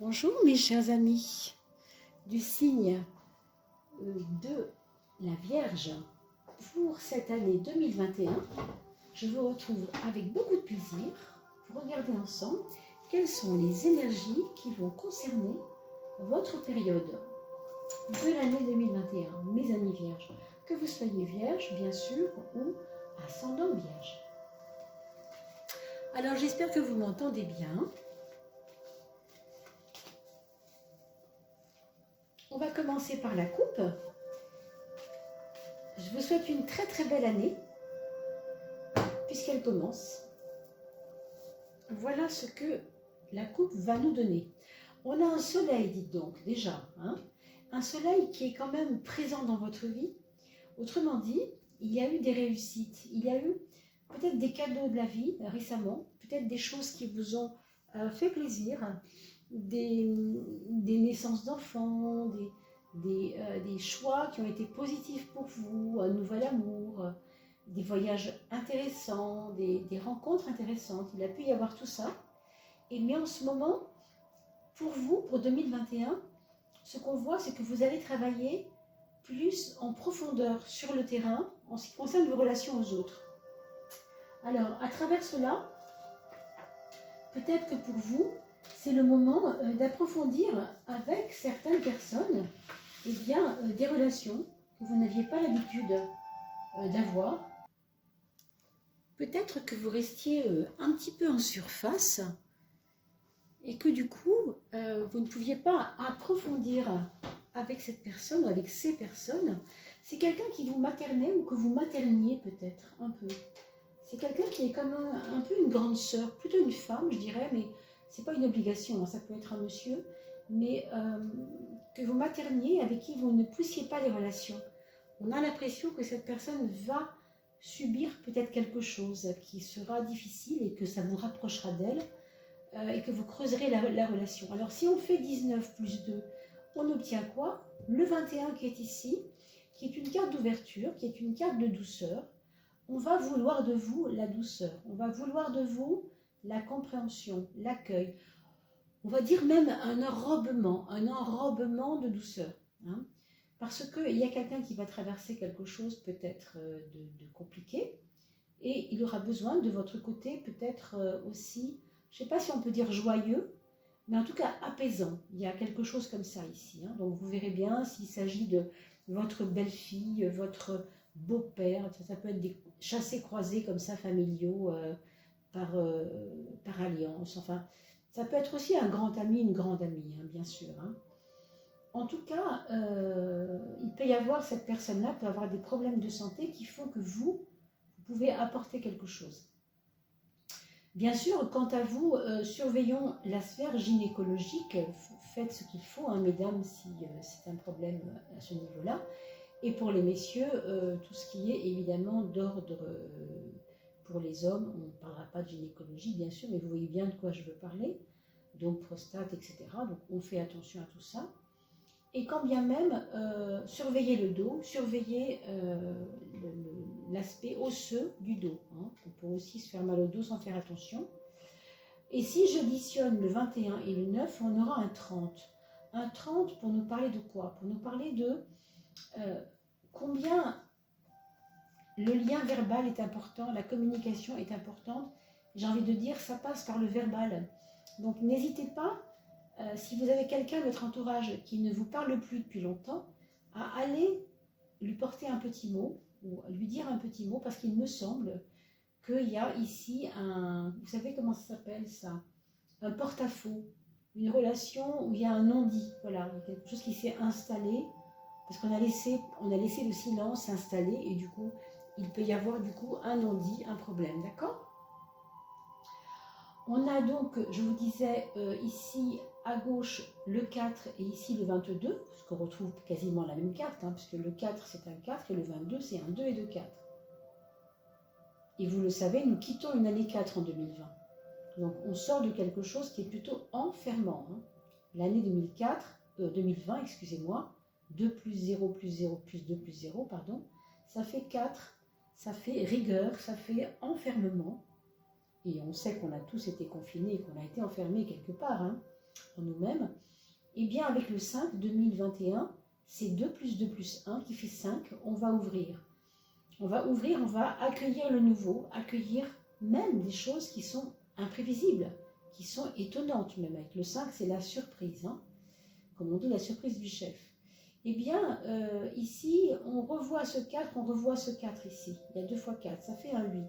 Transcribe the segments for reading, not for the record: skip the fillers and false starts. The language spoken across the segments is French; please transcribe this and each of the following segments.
Bonjour mes chers amis du signe de la Vierge. Pour cette année 2021, je vous retrouve avec beaucoup de plaisir pour regarder ensemble quelles sont les énergies qui vont concerner votre période de l'année 2021, mes amis Vierges. Que vous soyez Vierge, bien sûr, ou ascendant Vierge. Alors j'espère que vous m'entendez bien. On va commencer par la coupe. Je vous souhaite une très très belle année, puisqu'elle commence. Voilà ce que la coupe va nous donner. On a un soleil, dites donc, déjà. Un soleil qui est quand même présent dans votre vie. Autrement dit, il y a eu des réussites. Il y a eu peut-être des cadeaux de la vie récemment, peut-être des choses qui vous ont fait plaisir, des naissances d'enfants, des choix qui ont été positifs pour vous, un nouvel amour, des voyages intéressants, des rencontres intéressantes. Il a pu y avoir tout ça. Mais en ce moment, pour vous, pour 2021, ce qu'on voit, c'est que vous allez travailler plus en profondeur sur le terrain en ce qui concerne vos relations aux autres. Alors, à travers cela, peut-être que pour vous, c'est le moment d'approfondir avec certaines personnes des relations que vous n'aviez pas l'habitude d'avoir. Peut-être que vous restiez un petit peu en surface et que du coup, vous ne pouviez pas approfondir avec cette personne ou avec ces personnes. C'est quelqu'un qui vous maternait ou que vous materniez peut-être un peu. C'est quelqu'un qui est comme un peu une grande sœur, plutôt une femme, je dirais, mais c'est pas une obligation, ça peut être un monsieur, mais que vous materniez, avec qui vous ne poussiez pas les relations. On a l'impression que cette personne va subir peut-être quelque chose qui sera difficile et que ça vous rapprochera d'elle et que vous creuserez la relation. Alors si on fait 19 plus 2, on obtient quoi? Le 21 qui est ici, qui est une carte d'ouverture, qui est une carte de douceur. On va vouloir de vous la douceur, on va vouloir de vous la compréhension, l'accueil. On va dire même un enrobement de douceur. Parce qu'il y a quelqu'un qui va traverser quelque chose peut-être de compliqué et il aura besoin de votre côté peut-être aussi, je ne sais pas si on peut dire joyeux, mais en tout cas apaisant. Il y a quelque chose comme ça ici. Donc vous verrez bien s'il s'agit de votre belle-fille, votre beau-père, ça peut être des chassés-croisés comme ça, familiaux, par alliance. Enfin, ça peut être aussi un grand ami, une grande amie, bien sûr. En tout cas, il peut y avoir, cette personne-là peut avoir des problèmes de santé qui font que vous pouvez apporter quelque chose. Bien sûr, quant à vous, surveillons la sphère gynécologique, faites ce qu'il faut, mesdames, si c'est un problème à ce niveau-là. Et pour les messieurs, tout ce qui est évidemment d'ordre pour les hommes, on ne parlera pas de gynécologie bien sûr, mais vous voyez bien de quoi je veux parler, donc prostate, etc. Donc on fait attention à tout ça. Et quand bien même, surveillez le dos, surveillez l'aspect osseux du dos. On peut aussi se faire mal au dos sans faire attention. Et si j'additionne le 21 et le 9, on aura un 30. Un 30 pour nous parler de quoi? Pour nous parler de combien le lien verbal est important, la communication est importante. J'ai envie de dire, ça passe par le verbal. Donc n'hésitez pas, si vous avez quelqu'un de votre entourage qui ne vous parle plus depuis longtemps, à aller lui porter un petit mot, ou lui dire un petit mot, parce qu'il me semble qu'il y a ici vous savez comment ça s'appelle ça? Un porte-à-faux, une relation où il y a un non-dit, voilà, il y a quelque chose qui s'est installé, parce qu'on a laissé le silence s'installer, et du coup, il peut y avoir du coup un non-dit, un problème, d'accord? On a donc, je vous disais, ici à gauche le 4 et ici le 22, parce qu'on retrouve quasiment la même carte, puisque le 4 c'est un 4 et le 22 c'est un 2 et 2, 4. Et vous le savez, nous quittons une année 4 en 2020. Donc on sort de quelque chose qui est plutôt enfermant. L'année 2020, excusez-moi, 2 plus 0 plus 0 plus 2 plus 0, pardon, ça fait 4, ça fait rigueur, ça fait enfermement. Et on sait qu'on a tous été confinés, qu'on a été enfermés quelque part. en nous-mêmes, et bien avec le 5, 2021, c'est 2 plus 2 plus 1 qui fait 5, on va ouvrir. On va ouvrir, on va accueillir le nouveau, accueillir même des choses qui sont imprévisibles, qui sont étonnantes même. Avec le 5, c'est la surprise, hein, comme on dit, la surprise du chef. Eh bien, ici, on revoit ce 4, on revoit ce 4 ici. Il y a 2 fois 4, ça fait un 8.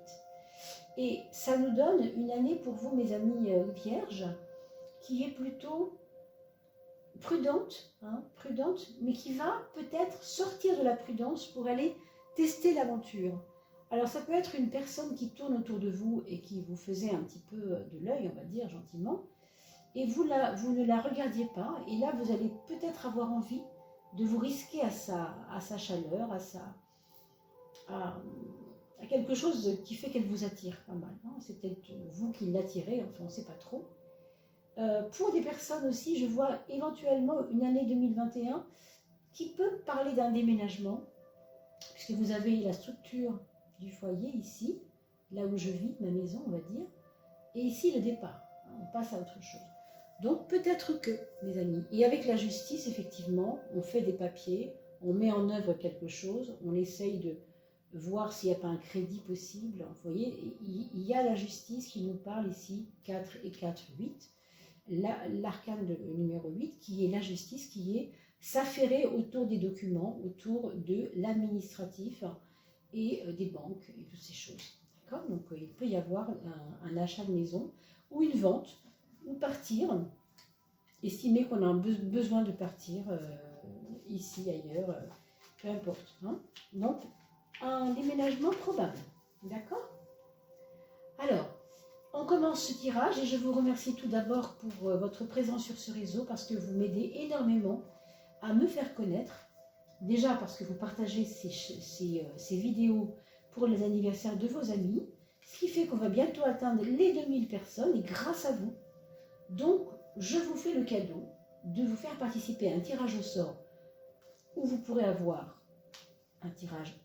Et ça nous donne une année pour vous, mes amis vierges, qui est plutôt prudente, hein, prudente, mais qui va peut-être sortir de la prudence pour aller tester l'aventure. Alors ça peut être une personne qui tourne autour de vous et qui vous faisait un petit peu de l'œil, on va dire gentiment, et vous ne la regardiez pas, et là vous allez peut-être avoir envie de vous risquer à sa chaleur, à quelque chose qui fait qu'elle vous attire pas mal. Hein. C'est peut-être vous qui l'attirez, enfin on ne sait pas trop. Pour des personnes aussi, je vois éventuellement une année 2021 qui peut parler d'un déménagement, puisque vous avez la structure du foyer ici, là où je vis, ma maison on va dire, et ici le départ, hein, on passe à autre chose. Donc peut-être que, mes amis, et avec la justice, effectivement, on fait des papiers, on met en œuvre quelque chose, on essaye de voir s'il n'y a pas un crédit possible. Vous voyez, il y a la justice qui nous parle ici, 4 et 4, 8, l'arcane numéro 8, qui est la justice, qui est s'affairer autour des documents, autour de l'administratif et des banques et toutes ces choses. D'accord ? Donc il peut y avoir un achat de maison ou une vente, ou partir, estimer qu'on a un besoin de partir ici, ailleurs, peu importe. Hein. Donc, un déménagement probable. D'accord? Alors, on commence ce tirage et je vous remercie tout d'abord pour votre présence sur ce réseau parce que vous m'aidez énormément à me faire connaître. Déjà parce que vous partagez ces vidéos pour les anniversaires de vos amis, ce qui fait qu'on va bientôt atteindre les 2000 personnes et grâce à vous. Donc, je vous fais le cadeau de vous faire participer à un tirage au sort où vous pourrez avoir un tirage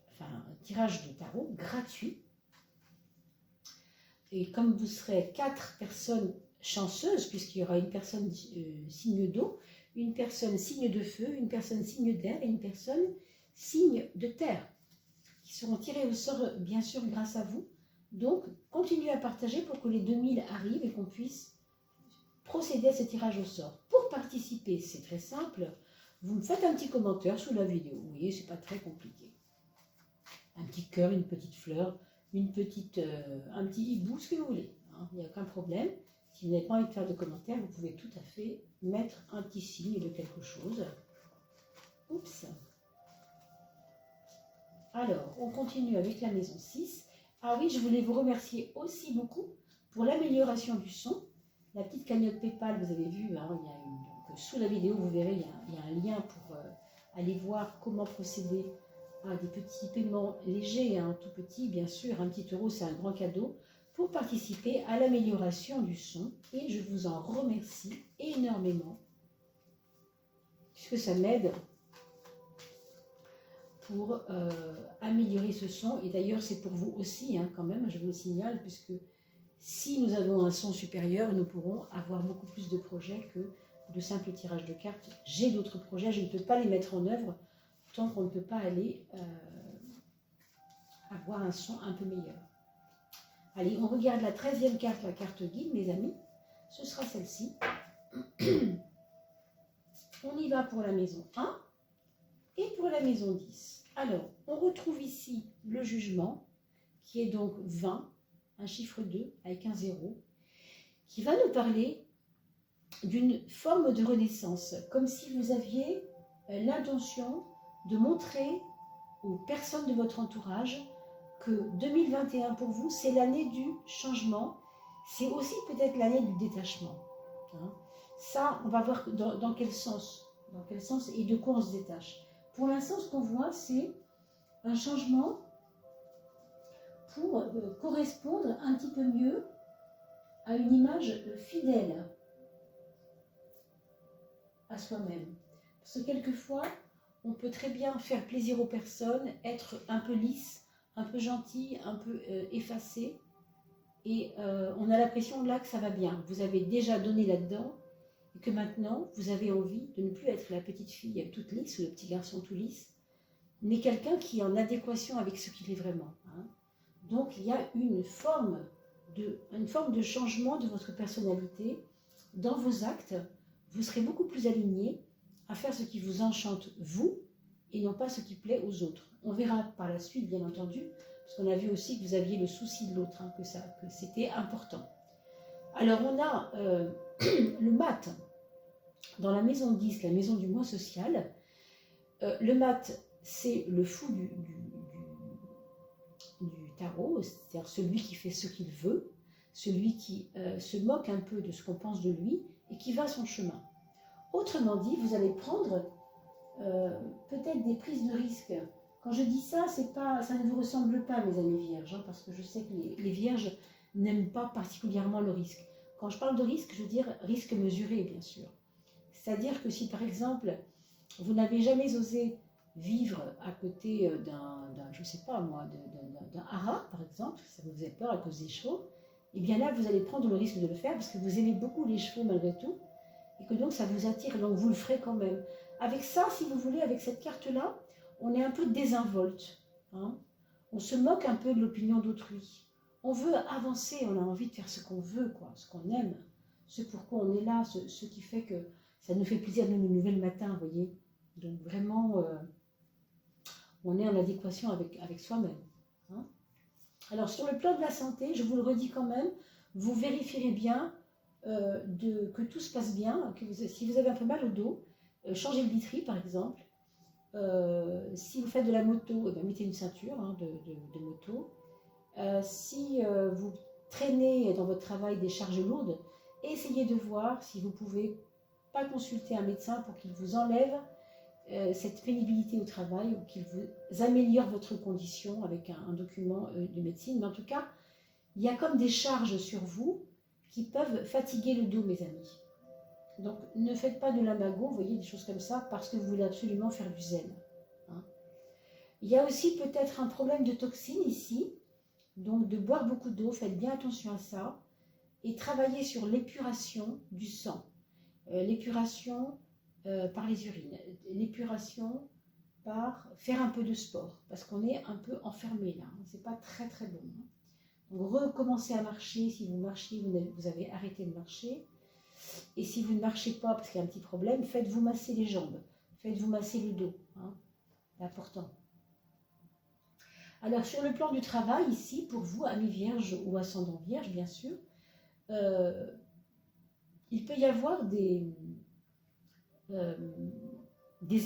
de tarot gratuit. Et comme vous serez 4 personnes chanceuses, puisqu'il y aura une personne signe d'eau, une personne signe de feu, une personne signe d'air et une personne signe de terre, qui seront tirées au sort, bien sûr, grâce à vous. Donc, continuez à partager pour que les 2000 arrivent et qu'on puisse procéder à ce tirage au sort. Pour participer, c'est très simple. Vous me faites un petit commentaire sous la vidéo. Vous voyez, c'est pas très compliqué. Un petit cœur, une petite fleur, un petit hibou, ce que vous voulez. Hein, il n'y a aucun problème. Si vous n'avez pas envie de faire de commentaires, vous pouvez tout à fait mettre un petit signe de quelque chose. Oups. Alors, on continue avec la maison 6. Ah oui, je voulais vous remercier aussi beaucoup pour l'amélioration du son. La petite cagnotte PayPal, vous avez vu, hein, donc, sous la vidéo, vous verrez, il y a un lien pour aller voir comment procéder à des petits paiements légers, hein, tout petit, bien sûr, un petit euro, c'est un grand cadeau, pour participer à l'amélioration du son. Et je vous en remercie énormément, puisque ça m'aide pour améliorer ce son. Et d'ailleurs, c'est pour vous aussi, hein, quand même, je vous le signale, puisque si nous avons un son supérieur, nous pourrons avoir beaucoup plus de projets que de simples tirages de cartes. J'ai d'autres projets, je ne peux pas les mettre en œuvre tant qu'on ne peut pas aller avoir un son un peu meilleur. Allez, on regarde la 13e carte, la carte guide, mes amis. Ce sera celle-ci. On y va pour la maison 1 et pour la maison 10. Alors, on retrouve ici le jugement, qui est donc 20, un chiffre 2 avec un 0, qui va nous parler d'une forme de renaissance, comme si vous aviez l'intention de montrer aux personnes de votre entourage que 2021 pour vous, c'est l'année du changement, c'est aussi peut-être l'année du détachement. Hein. Ça, on va voir dans quel sens et de quoi on se détache. Pour l'instant, ce qu'on voit, c'est un changement pour correspondre un petit peu mieux à une image fidèle à soi-même. Parce que quelquefois, on peut très bien faire plaisir aux personnes, être un peu lisse, un peu gentil, un peu effacé, et on a l'impression là que ça va bien. Vous avez déjà donné là-dedans, et que maintenant, vous avez envie de ne plus être la petite fille toute lisse ou le petit garçon tout lisse, mais quelqu'un qui est en adéquation avec ce qu'il est vraiment. Hein. Donc, il y a une forme de changement de votre personnalité dans vos actes. Vous serez beaucoup plus aligné à faire ce qui vous enchante, vous, et non pas ce qui plaît aux autres. On verra par la suite, bien entendu, parce qu'on a vu aussi que vous aviez le souci de l'autre, hein, que c'était important. Alors, on a le mat dans la maison 10, la maison du moi social. Le mat, c'est le fou du tarot, c'est-à-dire celui qui fait ce qu'il veut, celui qui se moque un peu de ce qu'on pense de lui et qui va son chemin. Autrement dit, vous allez prendre peut-être des prises de risque. Quand je dis ça, ça ne vous ressemble pas, mes amis vierges, hein, parce que je sais que les vierges n'aiment pas particulièrement le risque. Quand je parle de risque, je veux dire risque mesuré, bien sûr. C'est-à-dire que si, par exemple, vous n'avez jamais osé vivre à côté je sais pas moi, d'un haras, par exemple, ça vous faisait peur à cause des chevaux, et bien là, vous allez prendre le risque de le faire parce que vous aimez beaucoup les chevaux malgré tout, et que donc ça vous attire, donc vous le ferez quand même. Avec ça, si vous voulez, avec cette carte-là, on est un peu désinvolte. Hein. On se moque un peu de l'opinion d'autrui. On veut avancer, on a envie de faire ce qu'on veut, quoi, ce qu'on aime, ce pourquoi on est là, ce qui fait que ça nous fait plaisir de nous lever le matin, vous voyez. Donc vraiment, on est en adéquation avec soi-même. Hein. Alors sur le plan de la santé, je vous le redis quand même, vous vérifierez bien que tout se passe bien, si vous avez un peu mal au dos, changez le literie par exemple. Si vous faites de la moto, mettez une ceinture hein, de moto. Si vous traînez dans votre travail des charges lourdes, essayez de voir si vous pouvez pas consulter un médecin pour qu'il vous enlève cette pénibilité au travail ou qu'il vous améliore votre condition avec un document de médecine. Mais en tout cas, il y a comme des charges sur vous qui peuvent fatiguer le dos, mes amis. Donc, ne faites pas de l'imago, vous voyez, des choses comme ça, parce que vous voulez absolument faire du zen. Hein. Il y a aussi peut-être un problème de toxines ici, donc de boire beaucoup d'eau, faites bien attention à ça, et travaillez sur l'épuration du sang. L'épuration par les urines, l'épuration par faire un peu de sport, parce qu'on est un peu enfermé là, hein, c'est pas très très bon. Hein. Donc recommencez à marcher, si vous marchez, vous avez arrêté de marcher, et si vous ne marchez pas parce qu'il y a un petit problème, faites-vous masser les jambes, faites-vous masser le dos, hein, c'est important. Alors sur le plan du travail, ici, pour vous, amis vierges ou ascendant vierge, bien sûr, il peut y avoir des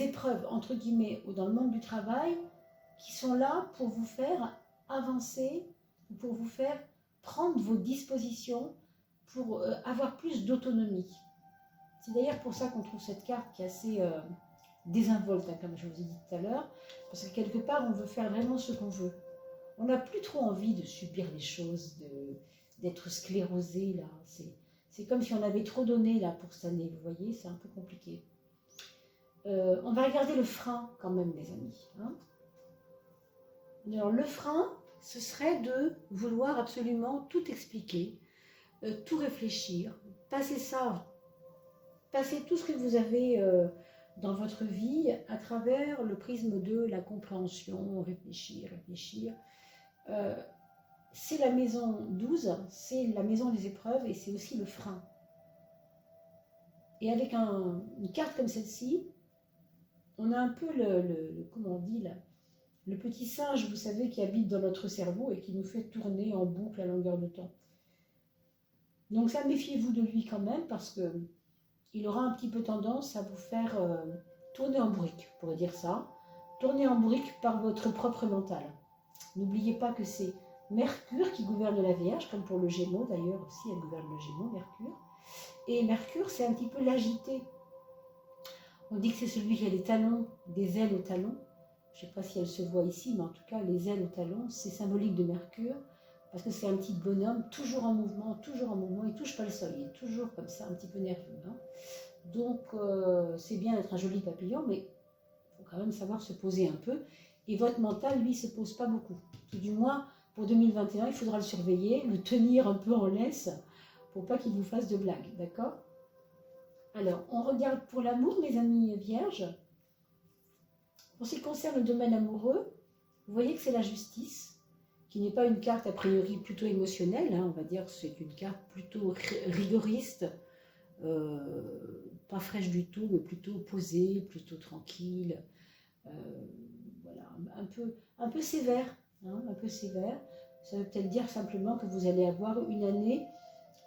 épreuves, entre guillemets, ou dans le monde du travail, qui sont là pour vous faire avancer, pour vous faire prendre vos dispositions, pour avoir plus d'autonomie. C'est d'ailleurs pour ça qu'on trouve cette carte qui est assez désinvolte, hein, comme je vous ai dit tout à l'heure, parce que quelque part, on veut faire vraiment ce qu'on veut. On n'a plus trop envie de subir les choses, d'être sclérosé, là. C'est comme si on avait trop donné, là, pour cette année, vous voyez, c'est un peu compliqué. On va regarder le frein, quand même, les amis. Hein. Alors, le frein, ce serait de vouloir absolument tout expliquer, tout réfléchir, passer tout ce que vous avez dans votre vie à travers le prisme de la compréhension, réfléchir. C'est la maison 12, c'est la maison des épreuves et c'est aussi le frein. Et avec une carte comme celle-ci, on a un peu comment on dit là, le petit singe, vous savez, qui habite dans notre cerveau et qui nous fait tourner en boucle à longueur de temps. Donc ça, méfiez-vous de lui quand même, parce que il aura un petit peu tendance à vous faire tourner en brique, on pourrait dire ça. Tourner en brique par votre propre mental. N'oubliez pas que c'est Mercure qui gouverne la Vierge, comme pour le Gémeaux d'ailleurs aussi, elle gouverne le Gémeaux, Mercure. Et Mercure, c'est un petit peu l'agité. On dit que c'est celui qui a des talons, des ailes aux talons. Je ne sais pas si elle se voit ici, mais en tout cas, les ailes aux talons, c'est symbolique de Mercure, parce que c'est un petit bonhomme, toujours en mouvement, il ne touche pas le sol, il est toujours comme ça, un petit peu nerveux. Hein. Donc, c'est bien d'être un joli papillon, mais il faut quand même savoir se poser un peu. Et votre mental, lui, ne se pose pas beaucoup. Tout du moins, pour 2021, il faudra le surveiller, le tenir un peu en laisse, pour pas qu'il vous fasse de blagues, d'accord ? Alors, on regarde pour l'amour, mes amis vierges. Pour ce qui concerne le domaine amoureux, vous voyez que c'est la justice, qui n'est pas une carte a priori plutôt émotionnelle, hein, on va dire que c'est une carte plutôt rigoriste, pas fraîche du tout, mais plutôt posée, plutôt tranquille, voilà, un peu sévère, hein, un peu sévère. Ça veut peut-être dire simplement que vous allez avoir une année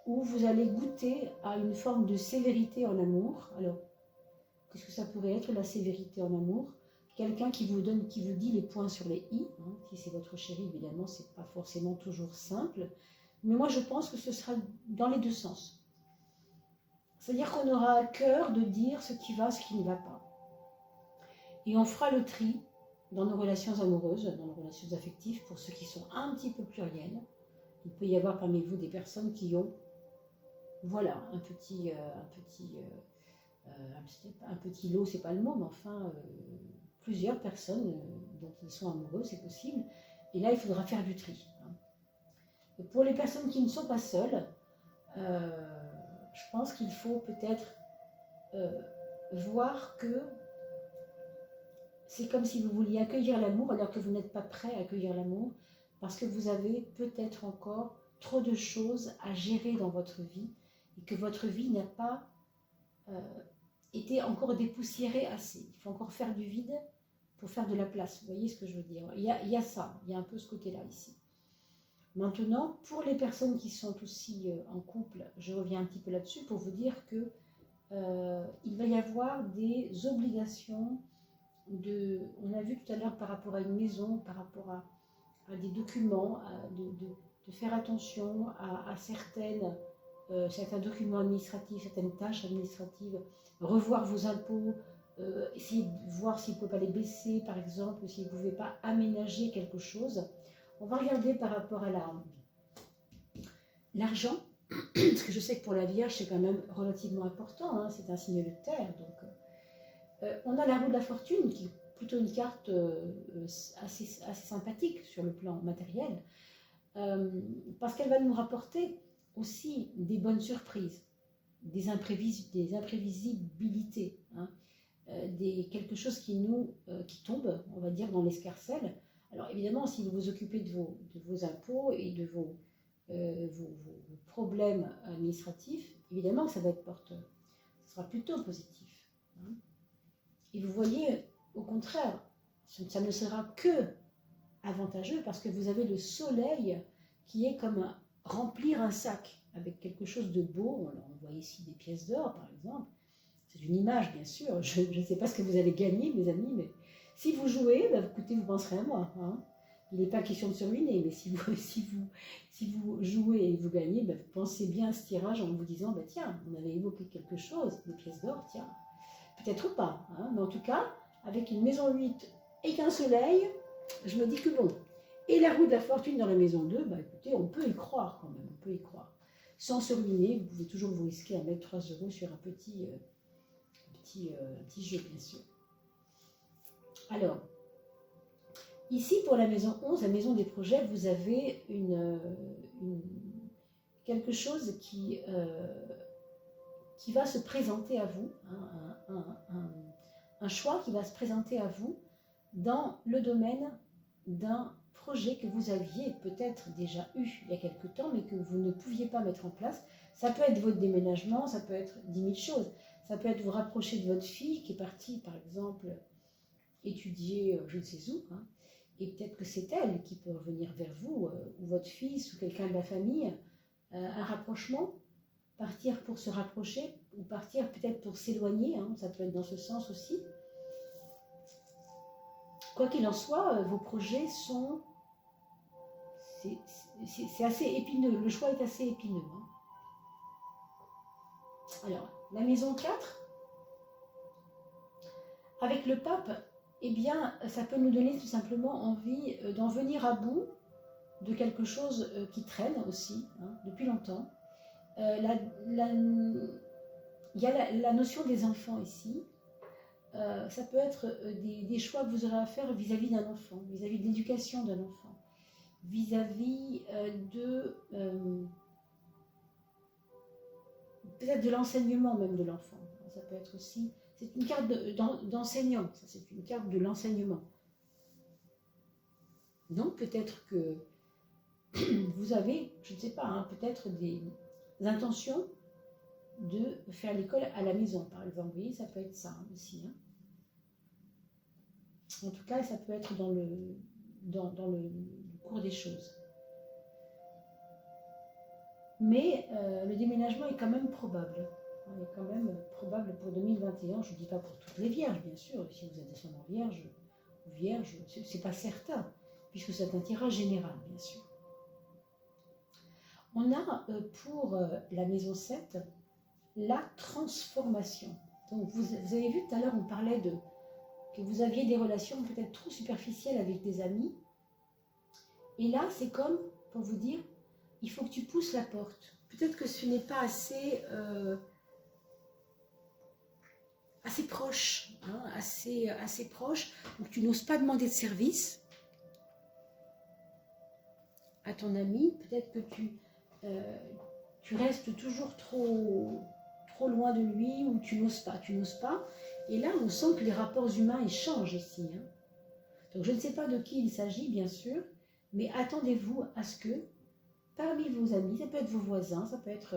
où vous allez goûter à une forme de sévérité en amour. Alors, qu'est-ce que ça pourrait être la sévérité en amour? Quelqu'un qui vous donne, qui vous dit les points sur les i, hein, si c'est votre chéri, évidemment, c'est pas forcément toujours simple, mais moi je pense que ce sera dans les deux sens. C'est-à-dire qu'on aura à cœur de dire ce qui va, ce qui ne va pas. Et on fera le tri dans nos relations amoureuses, dans nos relations affectives, pour ceux qui sont un petit peu pluriels. Il peut y avoir parmi vous des personnes qui ont, voilà, un petit lot, c'est pas le mot, mais enfin, plusieurs personnes dont ils sont amoureux, c'est possible. Et là, il faudra faire du tri. Et pour les personnes qui ne sont pas seules, je pense qu'il faut peut-être voir que c'est comme si vous vouliez accueillir l'amour alors que vous n'êtes pas prêt à accueillir l'amour parce que vous avez peut-être encore trop de choses à gérer dans votre vie et que votre vie n'a pas été encore dépoussiérée assez. Il faut encore faire du vide pour faire de la place. Vous voyez ce que je veux dire? Il y a ça, il y a un peu ce côté-là ici. Maintenant, pour les personnes qui sont aussi en couple, je reviens un petit peu là-dessus pour vous dire que il va y avoir des obligations on a vu tout à l'heure par rapport à une maison, par rapport à des documents, de faire attention à certains documents administratifs, certaines tâches administratives, revoir vos impôts, essayer de voir s'il ne peut pas les baisser, par exemple, s'il ne pouvait pas aménager quelque chose. On va regarder par rapport à l'argent, parce que je sais que pour la Vierge, c'est quand même relativement important, hein, c'est un signe de terre, donc... on a la roue de la fortune, qui est plutôt une carte assez sympathique sur le plan matériel, parce qu'elle va nous rapporter aussi des bonnes surprises, des imprévisibilités, hein, quelque chose qui tombe, on va dire, dans l'escarcelle. Alors évidemment, si vous vous occupez de vos impôts et de vos problèmes administratifs, évidemment que ça va être porteur. Ce sera plutôt positif. Hein. Et vous voyez, au contraire, ça ne sera que avantageux parce que vous avez le soleil qui est comme remplir un sac avec quelque chose de beau. Alors, on voit ici des pièces d'or, par exemple. C'est une image, bien sûr. Je ne sais pas ce que vous allez gagner, mes amis, mais si vous jouez, bah, écoutez, vous penserez à moi. Hein. Il n'est pas question de se ruiner, mais si vous jouez et vous gagnez, bah, vous pensez bien à ce tirage en vous disant, bah, tiens, on avait évoqué quelque chose, des pièces d'or, tiens. Peut-être pas, hein, mais en tout cas, avec une maison 8 et qu'un soleil, je me dis que bon. Et la roue de la fortune dans la maison 2, bah écoutez, on peut y croire quand même, on peut y croire. Sans se ruiner, vous pouvez toujours vous risquer à mettre 3 € sur un petit jeu, bien sûr. Alors, ici pour la maison 11, la maison des projets, vous avez quelque chose qui va se présenter à vous, hein, un choix qui va se présenter à vous dans le domaine d'un projet que vous aviez peut-être déjà eu il y a quelque temps, mais que vous ne pouviez pas mettre en place. Ça peut être votre déménagement, ça peut être 10 000 choses. Ça peut être vous rapprocher de votre fille qui est partie, par exemple, étudier je ne sais où, hein, et peut-être que c'est elle qui peut revenir vers vous, ou votre fils, ou quelqu'un de la famille, un rapprochement. Partir pour se rapprocher ou partir peut-être pour s'éloigner, hein, ça peut être dans ce sens aussi. Quoi qu'il en soit, vos projets sont... C'est assez épineux, le choix est assez épineux. Hein. Alors, la maison 4, avec le pape, eh bien, ça peut nous donner tout simplement envie d'en venir à bout de quelque chose qui traîne aussi, hein, depuis longtemps. Il y a la notion des enfants ici. Ça peut être des choix que vous aurez à faire vis-à-vis d'un enfant, vis-à-vis de l'éducation d'un enfant, vis-à-vis peut-être de l'enseignement même de l'enfant. Ça peut être aussi... C'est une carte d'enseignant, ça c'est une carte de l'enseignement. Donc peut-être que vous avez, je ne sais pas, hein, peut-être des intentions de faire l'école à la maison, par exemple. Vous voyez, ça peut être ça aussi. Hein. En tout cas, ça peut être dans le cours des choses. Mais le déménagement est quand même probable. Il est quand même probable pour 2021. Je ne dis pas pour toutes les vierges, bien sûr. Si vous êtes descendant vierge ou vierge, ce n'est pas certain, puisque c'est un tirage général, bien sûr. On a pour la maison 7 la transformation. Donc vous avez vu tout à l'heure, on parlait que vous aviez des relations peut-être trop superficielles avec des amis. Et là, c'est comme pour vous dire, il faut que tu pousses la porte. Peut-être que ce n'est pas assez proche, hein, assez proche. Donc tu n'oses pas demander de service à ton ami. Peut-être que tu restes toujours trop loin de lui, ou tu n'oses pas. Et là, on sent que les rapports humains ils changent ici. Hein. Donc je ne sais pas de qui il s'agit, bien sûr, mais attendez-vous à ce que, parmi vos amis, ça peut être vos voisins, ça peut être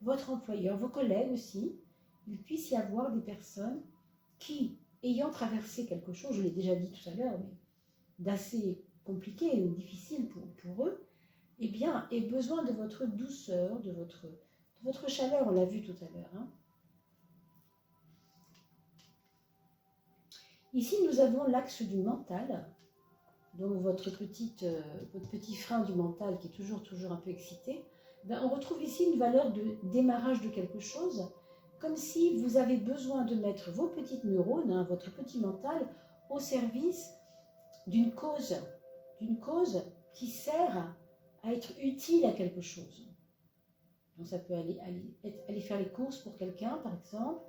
votre employeur, vos collègues aussi, il puisse y avoir des personnes qui, ayant traversé quelque chose, je l'ai déjà dit tout à l'heure, mais d'assez compliqué ou difficile pour eux, eh bien, aient besoin de votre douceur, de votre chaleur, on l'a vu tout à l'heure. Hein. Ici, nous avons l'axe du mental, donc votre petit frein du mental qui est toujours un peu excité. Ben, on retrouve ici une valeur de démarrage de quelque chose, comme si vous avez besoin de mettre vos petites neurones, hein, votre petit mental, au service d'une cause qui sert à être utile à quelque chose. Donc ça peut aller faire les courses pour quelqu'un, par exemple,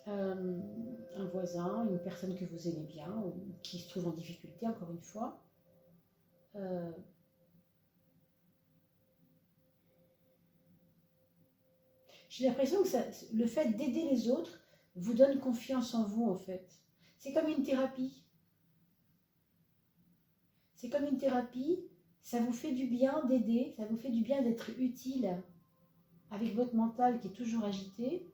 un voisin, une personne que vous aimez bien, ou qui se trouve en difficulté, encore une fois. J'ai l'impression que le fait d'aider les autres vous donne confiance en vous, en fait. C'est comme une thérapie. C'est comme une thérapie, ça vous fait du bien d'aider, ça vous fait du bien d'être utile avec votre mental qui est toujours agité.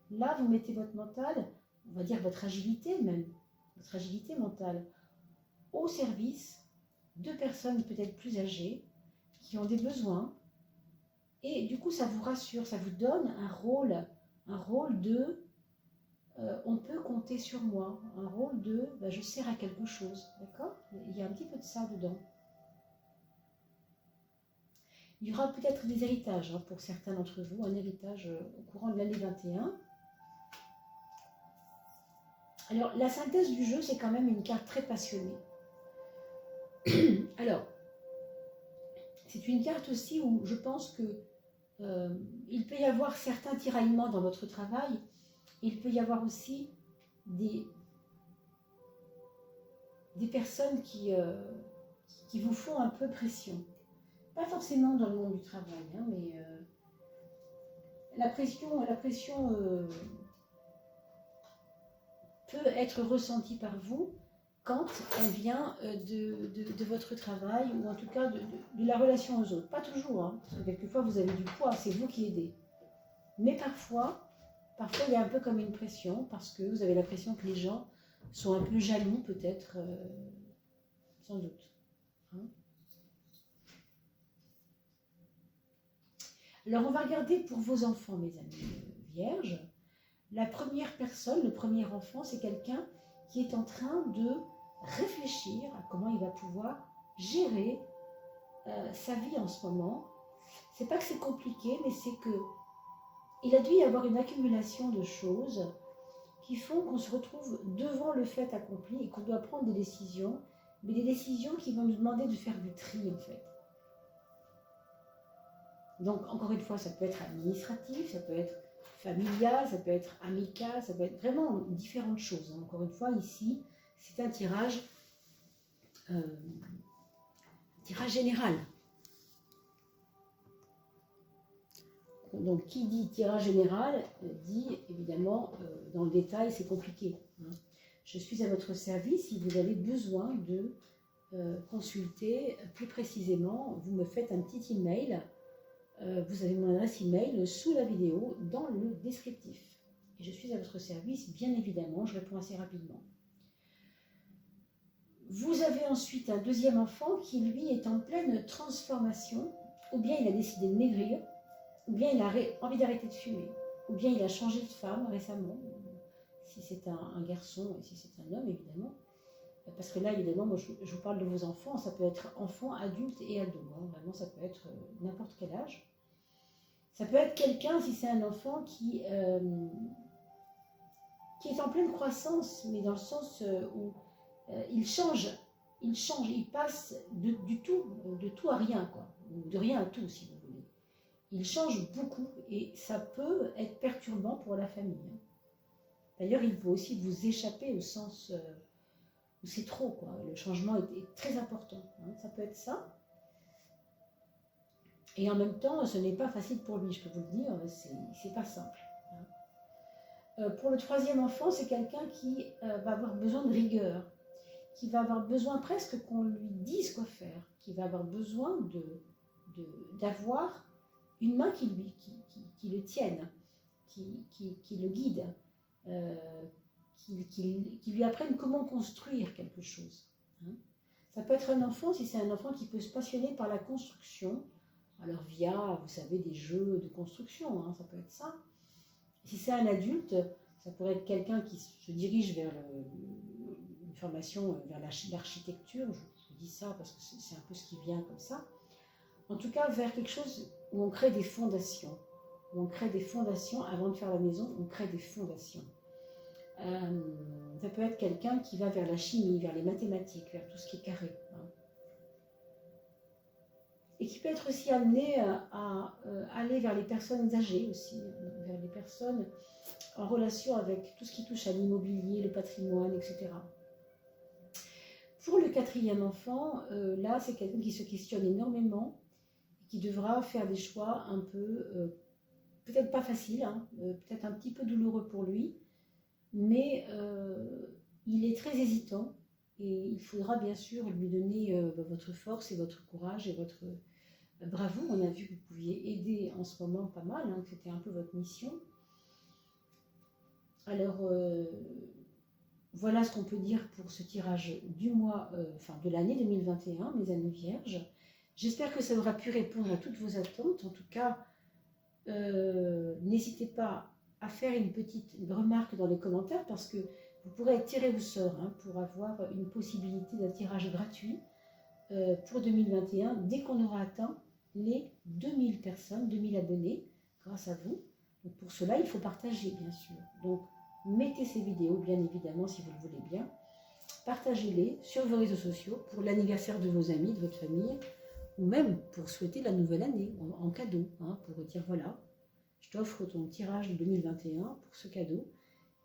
Là, vous mettez votre mental, on va dire votre agilité même, votre agilité mentale, au service de personnes peut-être plus âgées, qui ont des besoins. Et du coup, ça vous rassure, ça vous donne un rôle de on peut compter sur moi, un rôle de je sers à quelque chose, d'accord? Il y a un petit peu de ça dedans. Il y aura peut-être des héritages hein, pour certains d'entre vous, un héritage au courant de l'année 21. Alors, la synthèse du jeu, c'est quand même une carte très passionnée. Alors, c'est une carte aussi où je pense que il peut y avoir certains tiraillements dans votre travail. Il peut y avoir aussi des personnes qui vous font un peu pression. Pas forcément dans le monde du travail, hein, mais la pression peut être ressentie par vous quand elle vient de votre travail, ou en tout cas de la relation aux autres. Pas toujours, hein, parce que quelquefois vous avez du poids, c'est vous qui aidez. Mais parfois, il y a un peu comme une pression, parce que vous avez l'impression que les gens sont un peu jaloux, peut-être, sans doute. Hein. Alors, on va regarder pour vos enfants, mes amis vierges. La première personne, le premier enfant, c'est quelqu'un qui est en train de réfléchir à comment il va pouvoir gérer sa vie en ce moment. C'est pas que c'est compliqué, mais c'est que il a dû y avoir une accumulation de choses qui font qu'on se retrouve devant le fait accompli et qu'on doit prendre des décisions, mais des décisions qui vont nous demander de faire du tri, en fait. Donc, encore une fois, ça peut être administratif, ça peut être familial, ça peut être amical, ça peut être vraiment différentes choses. Encore une fois, ici, c'est un tirage général. Donc, qui dit tirage général, dit évidemment, dans le détail, c'est compliqué. Hein. Je suis à votre service si vous avez besoin de consulter plus précisément. Vous me faites un petit email. Vous avez mon adresse email sous la vidéo dans le descriptif. Et je suis à votre service, bien évidemment, je réponds assez rapidement. Vous avez ensuite un deuxième enfant qui, lui, est en pleine transformation. Ou bien il a décidé de maigrir, ou bien il a envie d'arrêter de fumer, ou bien il a changé de femme récemment, si c'est un garçon et si c'est un homme, évidemment. Parce que là, évidemment, moi, je vous parle de vos enfants, ça peut être enfants, adultes et ados. Hein. Vraiment, ça peut être n'importe quel âge. Ça peut être quelqu'un, si c'est un enfant, qui est en pleine croissance, mais dans le sens où il change, il passe de tout à rien, quoi. Ou de rien à tout, si vous voulez. Il change beaucoup et ça peut être perturbant pour la famille. Hein. D'ailleurs, il peut aussi vous échapper au sens où c'est trop, quoi. Le changement est très important. Hein. Ça peut être ça. Et en même temps, ce n'est pas facile pour lui, je peux vous le dire, c'est pas simple. Hein. Pour le troisième enfant, c'est quelqu'un qui va avoir besoin de rigueur, qui va avoir besoin presque qu'on lui dise quoi faire, qui va avoir besoin d'avoir une main qui le tienne, qui le guide, qui lui apprenne comment construire quelque chose. Hein. Ça peut être un enfant, si c'est un enfant qui peut se passionner par la construction, alors via, vous savez, des jeux de construction, hein, ça peut être ça. Si c'est un adulte, ça pourrait être quelqu'un qui se dirige vers une formation, vers l'architecture, je vous dis ça parce que c'est un peu ce qui vient comme ça. En tout cas, vers quelque chose où on crée des fondations. Où on crée des fondations, avant de faire la maison, on crée des fondations. Ça peut être quelqu'un qui va vers la chimie, vers les mathématiques, vers tout ce qui est carré. Hein. Et qui peut être aussi amené à aller vers les personnes âgées aussi, vers les personnes en relation avec tout ce qui touche à l'immobilier, le patrimoine, etc. Pour le quatrième enfant, là, c'est quelqu'un qui se questionne énormément, qui devra faire des choix un peu, peut-être pas faciles, hein, peut-être un petit peu douloureux pour lui, mais il est très hésitant et il faudra bien sûr lui donner votre force et votre courage et votre bravoure. On a vu que vous pouviez aider en ce moment pas mal, hein, que c'était un peu votre mission. Alors, voilà ce qu'on peut dire pour ce tirage du mois, de l'année 2021, mes amis vierges. J'espère que ça aura pu répondre à toutes vos attentes. En tout cas, n'hésitez pas à faire une petite remarque dans les commentaires parce que vous pourrez être tiré au sort pour avoir une possibilité d'un tirage gratuit pour 2021 dès qu'on aura atteint les 2000 personnes, 2000 abonnés grâce à vous. Donc pour cela, il faut partager, bien sûr. Donc, mettez ces vidéos, bien évidemment, si vous le voulez bien. Partagez-les sur vos réseaux sociaux pour l'anniversaire de vos amis, de votre famille, ou même pour souhaiter la nouvelle année en cadeau, pour dire voilà, je t'offre ton tirage de 2021 pour ce cadeau.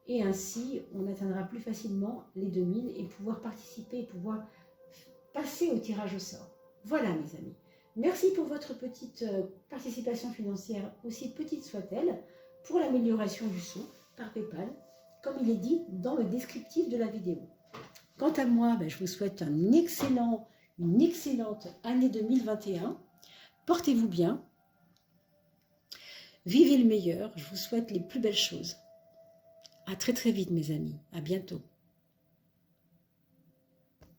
Et ainsi, on atteindra plus facilement les 2000 et pouvoir participer, pouvoir passer au tirage au sort. Voilà, mes amis. Merci pour votre petite participation financière, aussi petite soit-elle, pour l'amélioration du son par PayPal, comme il est dit dans le descriptif de la vidéo. Quant à moi, je vous souhaite une excellente année 2021. Portez-vous bien. Vivez le meilleur. Je vous souhaite les plus belles choses. À très très vite, mes amis. À bientôt.